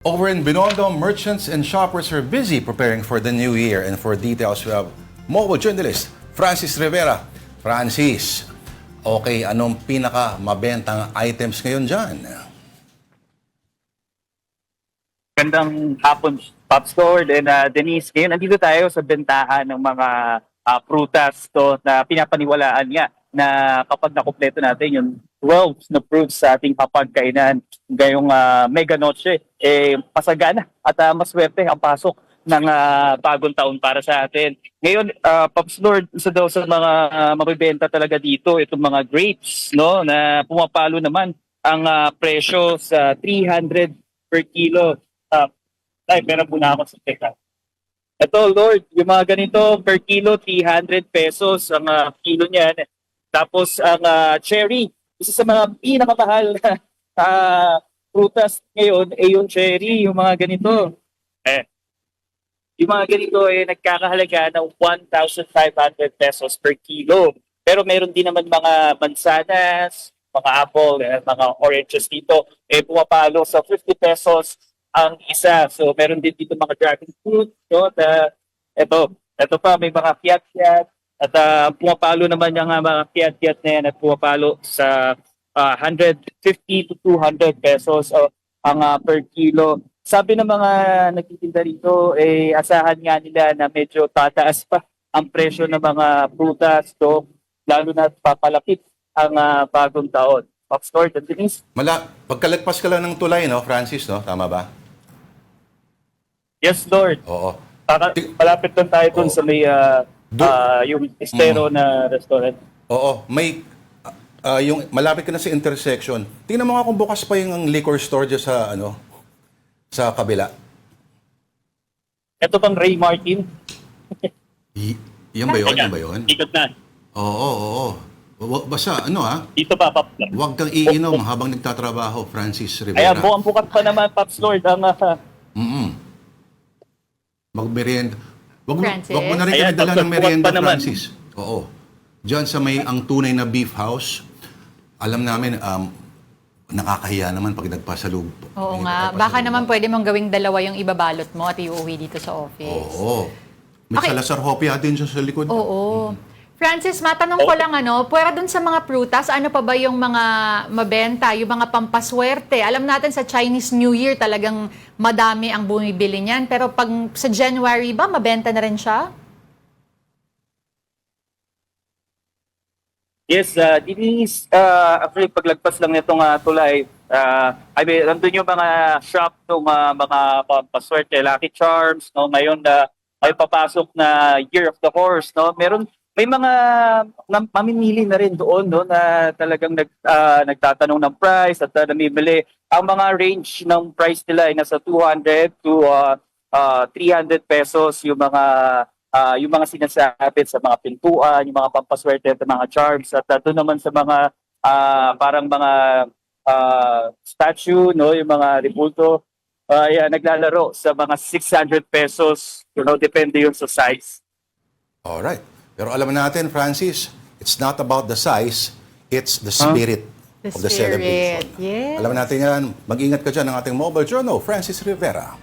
Over in Binondo, merchants and shoppers are busy preparing for the new year. And for details, we have mobile journalist Francis Rivera. Francis, okay, anong pinaka-mabentang items ngayon dyan? Gandang hapon, Top Store. And Denise, ngayon nandito tayo sa bentahan ng mga prutas na pinapaniwalaan nga na kapag nakumpleto natin yung 12 na fruits sa ating hapagkainan ngayong Mega Noche, pasagana at maswerte ang pasok ng bagong taon para sa atin. Ngayon, Pops Lord, isa daw sa mga mabibenta talaga dito, itong mga grapes, no, na pumapalo naman ang presyo sa 300 per kilo. Meron muna ako sa teka. Ito, Lord, yung mga ganito per kilo, 300 pesos ang kilo niyan. Tapos ang cherry, isa sa mga pinakamahal na prutas ngayon ay yung cherry, yung mga ganito. Yung mga ganito ay nagkakahalaga ng 1,500 pesos per kilo. Pero meron din naman mga mansanas, mga apple, mga oranges dito, pumapalo sa 50 pesos ang isa. So meron din dito mga dragon fruit, no? Ito pa, may mga fiat-fiat. At pumapalo naman yung mga fiat-fiat na yan at pumapalo sa 150 to 200 pesos ang per kilo. Sabi ng mga nagtitinda rito, asahan nga nila na medyo tataas pa ang presyo ng mga prutas, lalo na papalapit ang bagong taon. Pop Store, Denise? Pagkalagpas ka lang ng tulay, no, Francis, no? Tama ba? Yes, Lord. Oo. Palapit lang tayo dun sa may yung estero na restaurant. Oo, may yung malapit ka na sa intersection. Tingnan mo nga kung bukas pa yung liquor store dyan sa sa kabila. Ito pang Ray Martin. Yan ba yun? Yan ba yun? Ikot na. Oo. Basta Dito pa, Pops Lord. huwag kang iinom habang nagtatrabaho, Francis Rivera. Ayan, buong bukat pa naman, Pops Lord, ang Magmerienda. Francis? Wag mo na rin Ayan, dala ng bukas merienda, pa naman. Francis. Oo. Diyan sa may ang tunay na beef house, alam namin, nakakahiya naman pag nagpasalub. Oo nga. Baka naman pwede mong gawing dalawa yung ibabalot mo at iuwi dito sa office. Oo. May Okay. Salazar Hopia din siya sa likod. Oo. Francis, matanong ko lang pwera dun sa mga prutas, ano pa ba yung mga mabenta, yung mga pampaswerte? Alam natin sa Chinese New Year talagang madami ang bumibili niyan. Pero pag sa January ba, mabenta na rin siya? Yes, Denise, actually paglagpas lang nitong tulay, nandun yung mga shop ng mga pampaswerte, Lucky Charms, no? Ngayon ay papasok na Year of the Horse, no? May mga mamimili na rin doon, no, na talagang nagtatanong ng price at namimili. Ang mga range ng price nila ay nasa 200 to 300 pesos yung mga sinasabit sa mga pintuan, yung mga pampaswerte at mga charms. At doon naman sa mga parang mga statue, no, yung mga repulto, naglalaro sa mga 600 pesos. Depende yun sa size. Alright. Pero alam natin, Francis, it's not about the size, it's the spirit The of the spirit, celebration. yes. Alam natin yan. Mag-ingat ka dyan ng ating mobile journal, Francis Rivera.